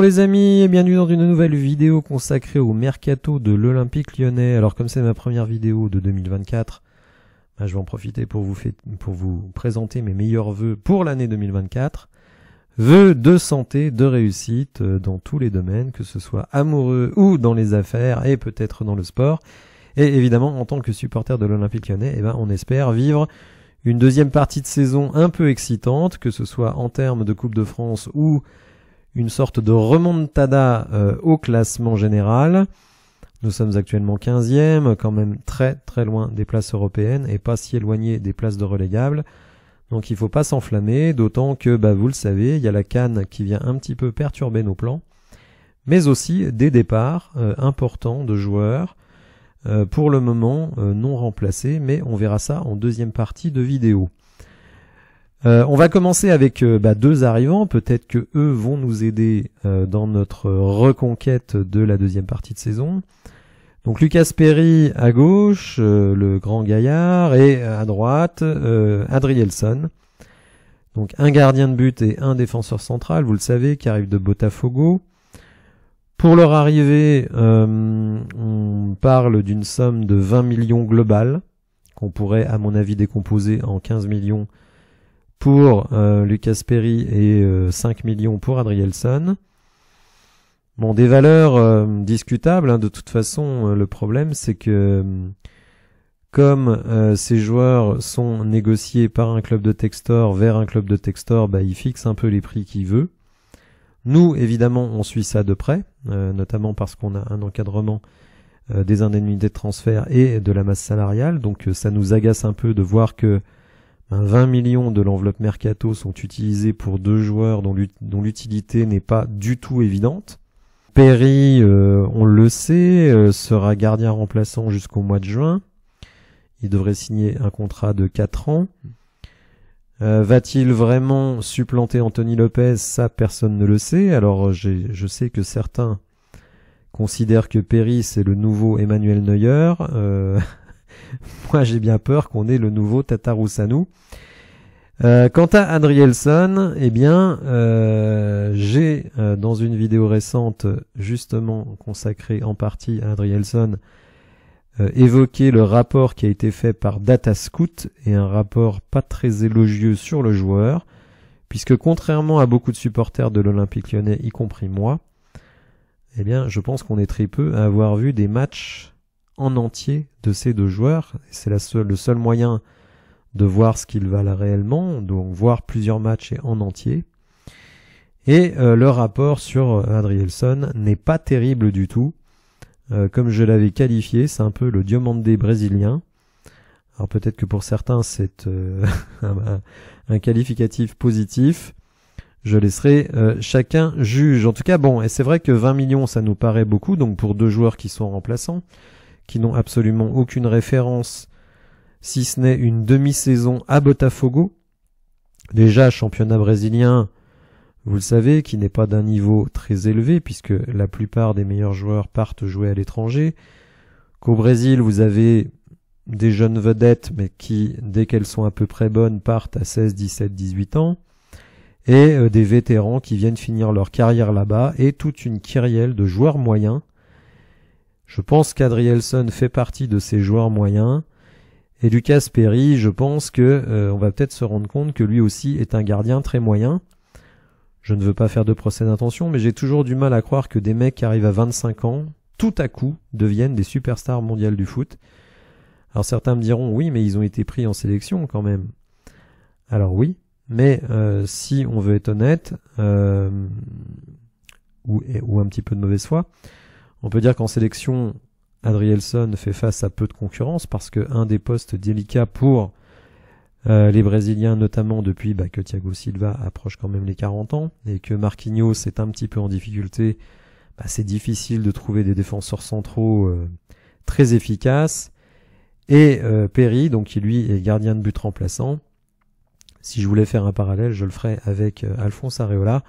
les amis, et bienvenue dans une nouvelle vidéo consacrée au mercato de l'Olympique Lyonnais. Alors comme c'est ma première vidéo de 2024, je vais en profiter pour vous présenter mes meilleurs vœux pour l'année 2024. Vœux de santé, de réussite dans tous les domaines, que ce soit amoureux ou dans les affaires et peut-être dans le sport. Et évidemment, en tant que supporter de l'Olympique Lyonnais, on espère vivre une deuxième partie de saison un peu excitante, que ce soit en termes de Coupe de France ou une sorte de remontada au classement général. Nous sommes actuellement 15e, quand même très très loin des places européennes et pas si éloigné des places de relégables. Donc il ne faut pas s'enflammer, d'autant que, vous le savez, il y a la CAN qui vient un petit peu perturber nos plans, mais aussi des départs importants de joueurs, pour le moment non remplacés, mais on verra ça en deuxième partie de vidéo. On va commencer avec deux arrivants, peut-être que eux vont nous aider dans notre reconquête de la deuxième partie de saison. Donc Lucas Perry à gauche, le grand gaillard, et à droite, Adrielson. Donc un gardien de but et un défenseur central, vous le savez, qui arrive de Botafogo. Pour leur arrivée, on parle d'une somme de 20 millions globale, qu'on pourrait à mon avis décomposer en 15 millions pour Lucas Perry et 5 millions pour Adrielson. Bon, des valeurs discutables, de toute façon, le problème c'est que comme ces joueurs sont négociés par un club de Textor vers un club de Textor, il fixe un peu les prix qu'il veut. Nous, évidemment, on suit ça de près, notamment parce qu'on a un encadrement des indemnités de transfert et de la masse salariale, donc ça nous agace un peu de voir que 20 millions de l'enveloppe mercato sont utilisés pour deux joueurs dont l'utilité n'est pas du tout évidente. Perry, on le sait, sera gardien remplaçant jusqu'au mois de juin. Il devrait signer un contrat de 4 ans. Va-t-il vraiment supplanter Anthony Lopez? Ça, personne ne le sait. Alors, je sais que certains considèrent que Perry, c'est le nouveau Emmanuel Neuer. Moi, j'ai bien peur qu'on ait le nouveau Tatarusanu. Quant à Adrielson, j'ai dans une vidéo récente, justement consacrée en partie à Adrielson, évoqué le rapport qui a été fait par Datascout, et un rapport pas très élogieux sur le joueur, puisque contrairement à beaucoup de supporters de l'Olympique Lyonnais, y compris moi, je pense qu'on est très peu à avoir vu des matchs en entier de ces deux joueurs. C'est le seul moyen de voir ce qu'ils valent réellement, donc voir plusieurs matchs en entier. Et le rapport sur Adrielson n'est pas terrible du tout. Comme je l'avais qualifié, c'est un peu le Diomande brésilien. Alors peut-être que pour certains c'est un qualificatif positif. Je laisserai chacun juge. En tout cas, et c'est vrai que 20 millions ça nous paraît beaucoup, donc pour deux joueurs qui sont remplaçants, qui n'ont absolument aucune référence, si ce n'est une demi-saison à Botafogo. Déjà, championnat brésilien, vous le savez, qui n'est pas d'un niveau très élevé, puisque la plupart des meilleurs joueurs partent jouer à l'étranger. Qu'au Brésil, vous avez des jeunes vedettes, mais qui, dès qu'elles sont à peu près bonnes, partent à 16, 17, 18 ans. Et des vétérans qui viennent finir leur carrière là-bas, et toute une kyrielle de joueurs moyens. Je pense qu'Adrielson fait partie de ces joueurs moyens. Et Lucas Perry, je pense que on va peut-être se rendre compte que lui aussi est un gardien très moyen. Je ne veux pas faire de procès d'intention, mais j'ai toujours du mal à croire que des mecs qui arrivent à 25 ans, tout à coup, deviennent des superstars mondiales du foot. Alors certains me diront, oui, mais ils ont été pris en sélection quand même. Alors oui, mais si on veut être honnête, ou un petit peu de mauvaise foi, on peut dire qu'en sélection, Adrielson fait face à peu de concurrence, parce que un des postes délicats pour les Brésiliens, notamment depuis que Thiago Silva approche quand même les 40 ans, et que Marquinhos est un petit peu en difficulté, c'est difficile de trouver des défenseurs centraux très efficaces. Et Perry, donc qui lui est gardien de but remplaçant, si je voulais faire un parallèle, je le ferais avec Alphonse Areola,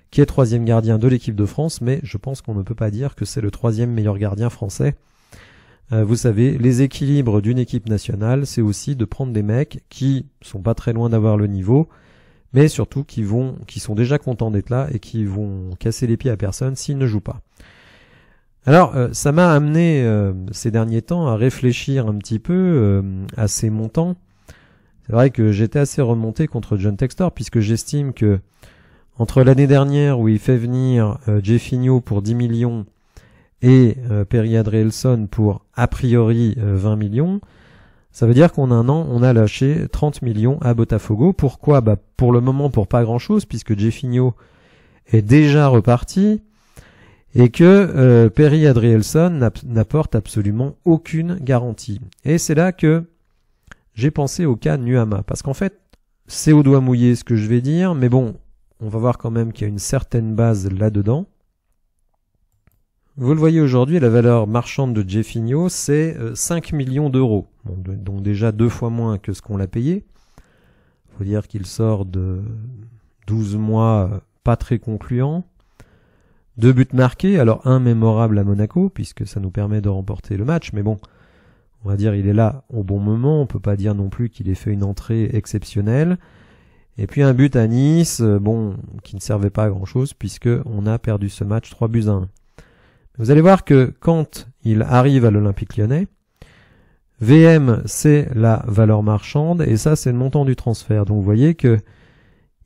qui est 3e gardien de l'équipe de France, mais je pense qu'on ne peut pas dire que c'est le 3e meilleur gardien français. Vous savez, les équilibres d'une équipe nationale, c'est aussi de prendre des mecs qui sont pas très loin d'avoir le niveau, mais surtout qui sont déjà contents d'être là et qui vont casser les pieds à personne s'ils ne jouent pas. Alors, ça m'a amené ces derniers temps à réfléchir un petit peu à ces montants. C'est vrai que j'étais assez remonté contre John Textor, puisque j'estime que entre l'année dernière où il fait venir Jeffinho pour 10 millions et Perry Adrielson pour a priori 20 millions, ça veut dire qu'en un an, on a lâché 30 millions à Botafogo. Pourquoi? Pour le moment, pour pas grand-chose, puisque Jeffinho est déjà reparti et que Perry Adrielson n'apporte absolument aucune garantie. Et c'est là que j'ai pensé au cas Nuama, parce qu'en fait, c'est au doigt mouillé ce que je vais dire, mais bon, on va voir quand même qu'il y a une certaine base là-dedans. Vous le voyez aujourd'hui, la valeur marchande de Jeffinho, c'est 5 millions d'euros. Bon, donc déjà 2 fois moins que ce qu'on l'a payé. Il faut dire qu'il sort de 12 mois pas très concluants. 2 buts marqués, alors un mémorable à Monaco, puisque ça nous permet de remporter le match, mais bon, on va dire il est là au bon moment, on peut pas dire non plus qu'il ait fait une entrée exceptionnelle. Et puis un but à Nice, bon, qui ne servait pas à grand chose, puisque on a perdu ce match 3-1. Vous allez voir que quand il arrive à l'Olympique Lyonnais, VM c'est la valeur marchande et ça c'est le montant du transfert. Donc vous voyez que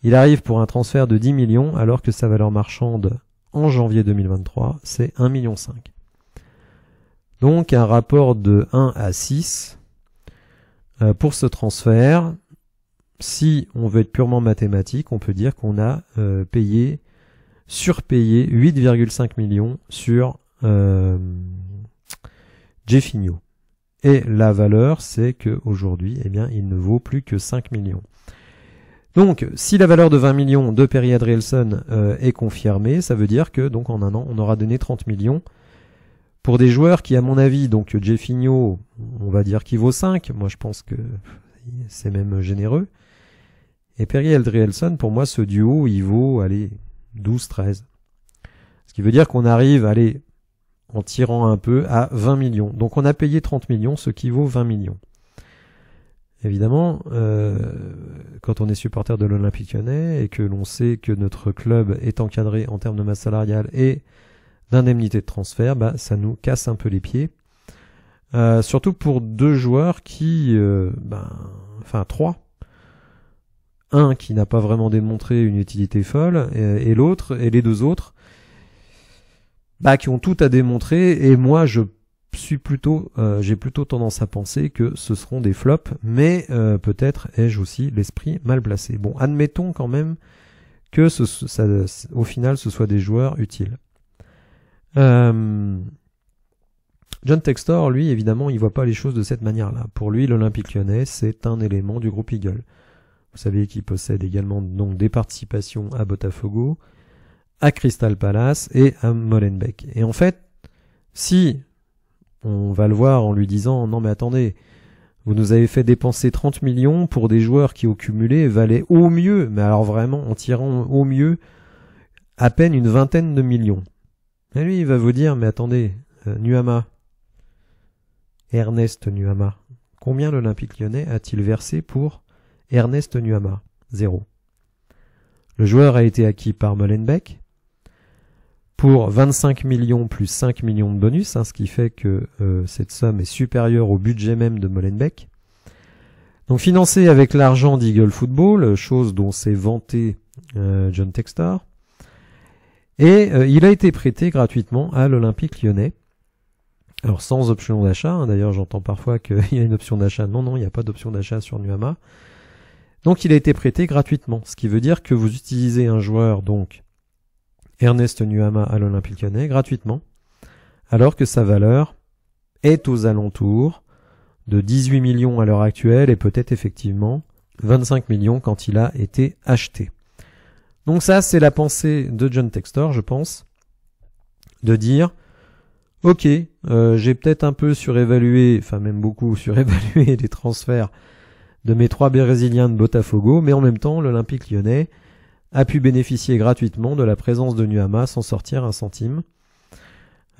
il arrive pour un transfert de 10 millions alors que sa valeur marchande en janvier 2023 c'est 1,5 million. Donc un rapport de 1 à 6 pour ce transfert. Si on veut être purement mathématique, on peut dire qu'on a surpayé 8,5 millions sur Jeffinho. Et la valeur, c'est qu'aujourd'hui, eh bien, il ne vaut plus que 5 millions. Donc, si la valeur de 20 millions de Perry Adrielson est confirmée, ça veut dire que, donc, en un an, on aura donné 30 millions pour des joueurs qui, à mon avis, donc, Jeffinho, on va dire qu'il vaut 5. Moi, je pense que c'est même généreux. Et Perry Adrielson, pour moi, ce duo, il vaut, allez, 12, 13. Ce qui veut dire qu'on arrive, allez, en tirant un peu, à 20 millions. Donc on a payé 30 millions, ce qui vaut 20 millions. Évidemment, quand on est supporter de l'Olympique Lyonnais et que l'on sait que notre club est encadré en termes de masse salariale et d'indemnité de transfert, ça nous casse un peu les pieds. Surtout pour 2 joueurs qui, enfin 3. Un qui n'a pas vraiment démontré une utilité folle et l'autre, et les 2 autres, qui ont tout à démontrer, et moi j'ai plutôt tendance à penser que ce seront des flops, mais peut-être ai-je aussi l'esprit mal placé. Bon, admettons quand même que au final ce soit des joueurs utiles. John Textor, lui, évidemment, il voit pas les choses de cette manière-là. Pour lui, l'Olympique Lyonnais, c'est un élément du groupe Eagle. Vous savez qu'il possède également donc des participations à Botafogo, à Crystal Palace et à Molenbeek. Et en fait, si on va le voir en lui disant « Non mais attendez, vous nous avez fait dépenser 30 millions pour des joueurs qui au cumulé valaient au mieux, mais alors vraiment en tirant au mieux, à peine une vingtaine de millions. » Et lui il va vous dire « Mais attendez, Nuama, Ernest Nuama, combien l'Olympique Lyonnais a-t-il versé pour Ernest Nuama? 0. Le joueur a été acquis par Molenbeek pour 25 millions plus 5 millions de bonus, ce qui fait que cette somme est supérieure au budget même de Molenbeek. Donc financé avec l'argent d'Eagle Football, chose dont s'est vanté John Textor. Et il a été prêté gratuitement à l'Olympique Lyonnais. Alors sans option d'achat, d'ailleurs j'entends parfois qu'il y a une option d'achat. Non, il n'y a pas d'option d'achat sur Nuama. Donc il a été prêté gratuitement, ce qui veut dire que vous utilisez un joueur, donc Ernest Nuama à l'Olympique Lyonnais, gratuitement, alors que sa valeur est aux alentours de 18 millions à l'heure actuelle et peut-être effectivement 25 millions quand il a été acheté. Donc ça, c'est la pensée de John Textor, je pense, de dire « Ok, j'ai peut-être un peu surévalué, enfin même beaucoup surévalué les transferts de mes 3 Brésiliens de Botafogo, mais en même temps, l'Olympique Lyonnais a pu bénéficier gratuitement de la présence de Nuama sans sortir un centime.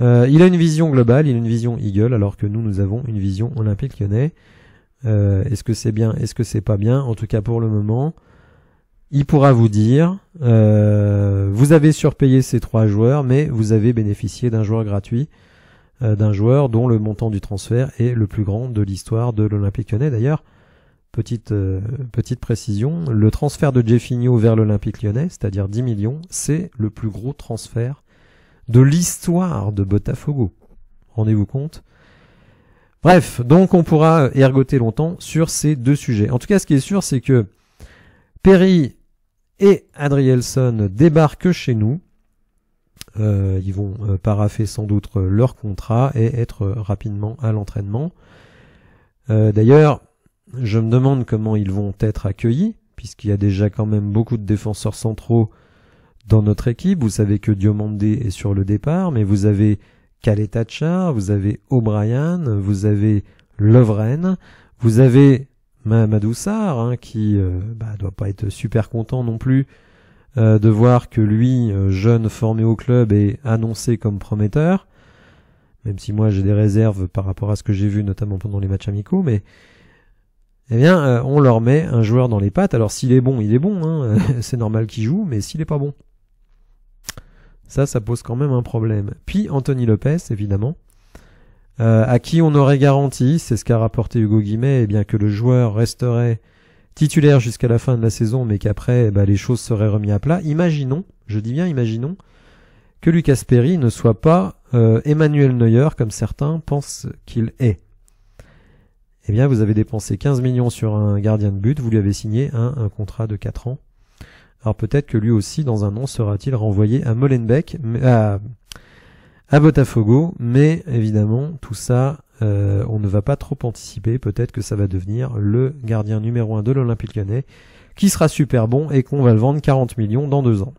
Il a une vision globale, il a une vision Eagle, alors que nous avons une vision Olympique Lyonnais. Est-ce que c'est bien, est-ce que c'est pas bien? En tout cas, pour le moment, il pourra vous dire, vous avez surpayé ces 3 joueurs, mais vous avez bénéficié d'un joueur gratuit, d'un joueur dont le montant du transfert est le plus grand de l'histoire de l'Olympique Lyonnais. D'ailleurs, petite précision, le transfert de Jefinho vers l'Olympique Lyonnais, c'est-à-dire 10 millions, c'est le plus gros transfert de l'histoire de Botafogo. Rendez-vous compte? Bref, donc on pourra ergoter longtemps sur ces 2 sujets. En tout cas, ce qui est sûr, c'est que Perry et Adrielson débarquent chez nous. Ils vont paraffer sans doute leur contrat et être rapidement à l'entraînement. D'ailleurs, je me demande comment ils vont être accueillis, puisqu'il y a déjà quand même beaucoup de défenseurs centraux dans notre équipe. Vous savez que Diomandé est sur le départ, mais vous avez Kaletachar, vous avez O'Brien, vous avez Lovren, vous avez Mamadou Sarr, qui doit pas être super content non plus de voir que lui, jeune formé au club, est annoncé comme prometteur, même si moi j'ai des réserves par rapport à ce que j'ai vu notamment pendant les matchs amicaux, mais eh bien on leur met un joueur dans les pattes. Alors s'il est bon, il est bon, c'est normal qu'il joue, mais s'il est pas bon, ça pose quand même un problème. Puis Anthony Lopez, évidemment, à qui on aurait garanti, c'est ce qu'a rapporté Hugo Guimet, eh bien que le joueur resterait titulaire jusqu'à la fin de la saison, mais qu'après les choses seraient remises à plat. Imaginons, je dis bien imaginons, que Lucas Perry ne soit pas Emmanuel Neuer, comme certains pensent qu'il est. Eh bien, vous avez dépensé 15 millions sur un gardien de but, vous lui avez signé un contrat de 4 ans. Alors peut-être que lui aussi, dans un an, sera-t-il renvoyé à Molenbeek, à Botafogo, mais évidemment, tout ça, on ne va pas trop anticiper. Peut-être que ça va devenir le gardien numéro 1 de l'Olympique Lyonnais, qui sera super bon et qu'on va le vendre 40 millions dans 2 ans.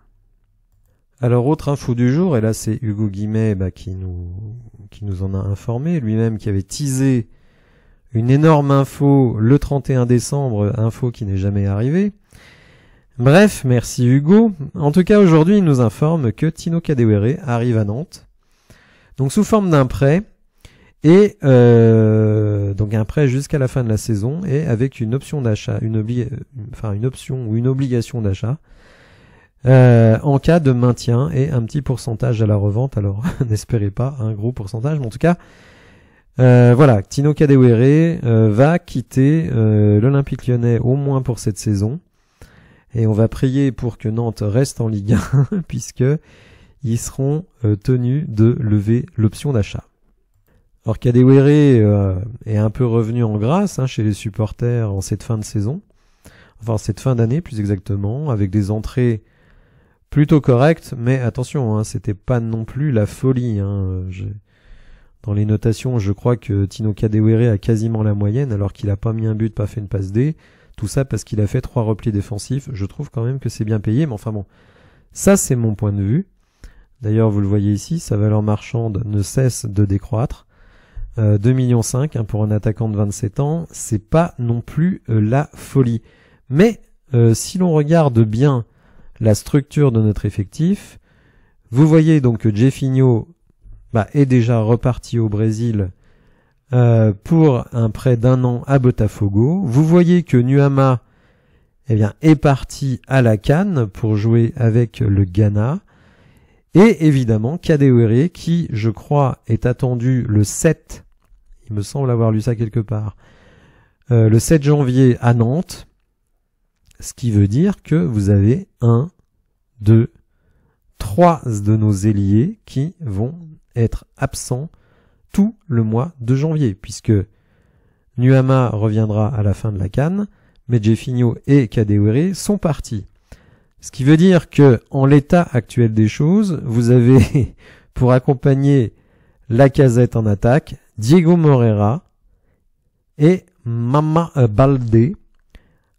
Alors, autre info du jour, et là c'est Hugo Guimet qui nous en a informé, lui-même qui avait teasé une énorme info le 31 décembre, info qui n'est jamais arrivée. Bref, merci Hugo. En tout cas, aujourd'hui, il nous informe que Tino Kadewere arrive à Nantes, donc sous forme d'un prêt, et donc un prêt jusqu'à la fin de la saison, et avec une option d'achat, une option ou une obligation d'achat, en cas de maintien, et un petit pourcentage à la revente. Alors, n'espérez pas un gros pourcentage, mais en tout cas, voilà, Tino Kadewere va quitter l'Olympique Lyonnais au moins pour cette saison. Et on va prier pour que Nantes reste en Ligue 1, puisque ils seront tenus de lever l'option d'achat. Alors Kadewere est un peu revenu en grâce chez les supporters en cette fin de saison, enfin cette fin d'année plus exactement, avec des entrées plutôt correctes, mais attention, c'était pas non plus la folie. Dans les notations, je crois que Tino Kadewere a quasiment la moyenne, alors qu'il a pas mis un but, pas fait une passe D. Tout ça parce qu'il a fait 3 replis défensifs. Je trouve quand même que c'est bien payé, mais enfin bon, ça c'est mon point de vue. D'ailleurs, vous le voyez ici, sa valeur marchande ne cesse de décroître. 2,5 millions pour un attaquant de 27 ans, c'est pas non plus la folie. Mais si l'on regarde bien la structure de notre effectif, vous voyez donc que Jefinho est déjà reparti au Brésil pour un prêt d'1 an à Botafogo. Vous voyez que Nuama est parti à la CAN pour jouer avec le Ghana. Et évidemment, Kadewere, qui, je crois, est attendu le 7, il me semble avoir lu ça quelque part, le 7 janvier à Nantes, ce qui veut dire que vous avez 1, 2, 3 de nos ailiers qui vont être absents tout le mois de janvier, puisque Nuama reviendra à la fin de la CAN, mais Jefinho et Kadewere sont partis. Ce qui veut dire que, en l'état actuel des choses, vous avez, pour accompagner Lacazette en attaque, Diego Moreira et Mama Baldé,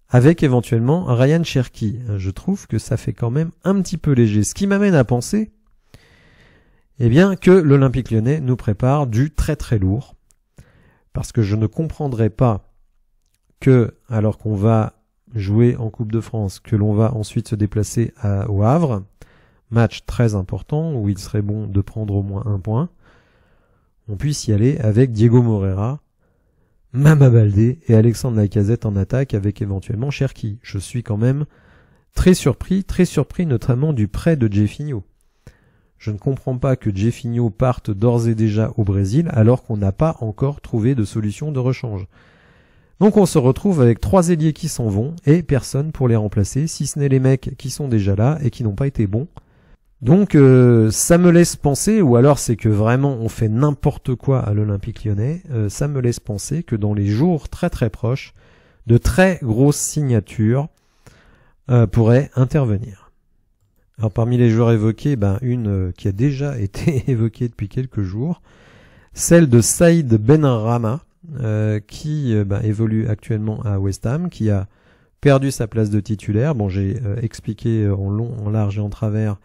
avec éventuellement Ryan Cherki. Je trouve que ça fait quand même un petit peu léger. Ce qui m'amène à penser que l'Olympique Lyonnais nous prépare du très très lourd. Parce que je ne comprendrai pas que, alors qu'on va jouer en Coupe de France, que l'on va ensuite se déplacer au Havre, match très important où il serait bon de prendre au moins 1 point, on puisse y aller avec Diego Moreira, Mama Baldé et Alexandre Lacazette en attaque avec éventuellement Cherki. Je suis quand même très surpris notamment du prêt de Jefinho. Je ne comprends pas que Jefinho parte d'ores et déjà au Brésil alors qu'on n'a pas encore trouvé de solution de rechange. Donc on se retrouve avec 3 ailiers qui s'en vont et personne pour les remplacer, si ce n'est les mecs qui sont déjà là et qui n'ont pas été bons. Donc ça me laisse penser, ou alors c'est que vraiment on fait n'importe quoi à l'Olympique Lyonnais, ça me laisse penser que dans les jours très très proches, de très grosses signatures pourraient intervenir. Alors parmi les joueurs évoqués, une qui a déjà été évoquée depuis quelques jours, celle de Saïd Benrahma, qui évolue actuellement à West Ham, qui a perdu sa place de titulaire. Bon, j'ai expliqué en long, en large et en travers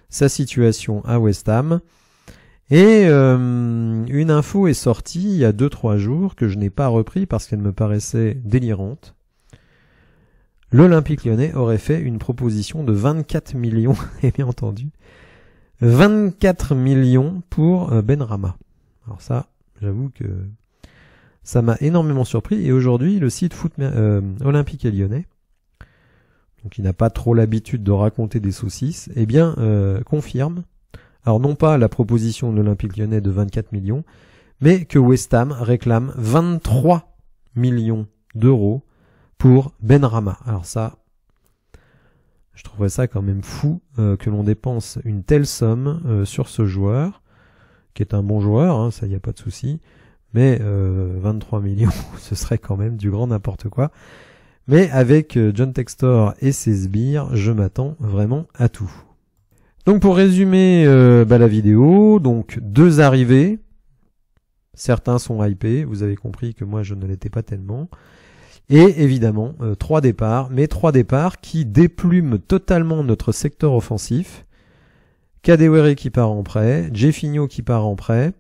sa situation à West Ham. Et une info est sortie il y a 2-3 jours que je n'ai pas repris parce qu'elle me paraissait délirante. L'Olympique Lyonnais aurait fait une proposition de 24 millions, et bien entendu, 24 millions pour Benrahma. Alors ça, j'avoue que ça m'a énormément surpris. Et aujourd'hui, le site Olympique et Lyonnais, donc qui n'a pas trop l'habitude de raconter des saucisses, confirme, alors non pas la proposition de l'Olympique Lyonnais de 24 millions, mais que West Ham réclame 23 millions d'euros pour Benrahma. Alors ça, je trouverais ça quand même fou que l'on dépense une telle somme sur ce joueur, qui est un bon joueur, hein, ça y a pas de souci, mais 23 millions, ce serait quand même du grand n'importe quoi. Mais avec John Textor et ses sbires, je m'attends vraiment à tout. Donc pour résumer la vidéo, donc 2 arrivées, certains sont hypés, vous avez compris que moi je ne l'étais pas tellement. Et évidemment, 3 départs, mais 3 départs qui déplument totalement notre secteur offensif. Kadewere qui part en prêt, Jefinho qui part en prêt,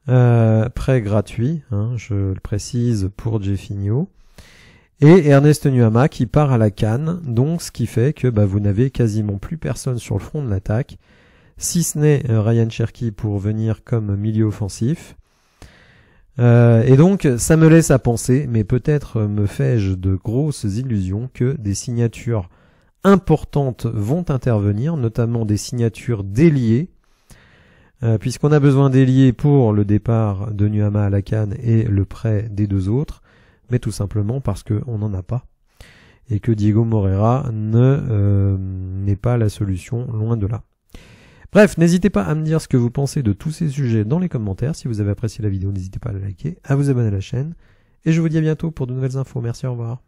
prêt gratuit, hein, je le précise pour Jefinho, et Ernest Nuamah qui part à la CAN, donc ce qui fait que vous n'avez quasiment plus personne sur le front de l'attaque, si ce n'est Ryan Cherki pour venir comme milieu offensif. Et donc ça me laisse à penser, mais peut-être me fais-je de grosses illusions, que des signatures importantes vont intervenir, notamment des signatures d'ailiers, puisqu'on a besoin d'ailiers pour le départ de Nuamah à la CAN et le prêt des 2 autres, mais tout simplement parce qu'on n'en a pas, et que Diego Moreira n'est pas la solution, loin de là. Bref, n'hésitez pas à me dire ce que vous pensez de tous ces sujets dans les commentaires. Si vous avez apprécié la vidéo, n'hésitez pas à la liker, à vous abonner à la chaîne. Et je vous dis à bientôt pour de nouvelles infos. Merci, au revoir.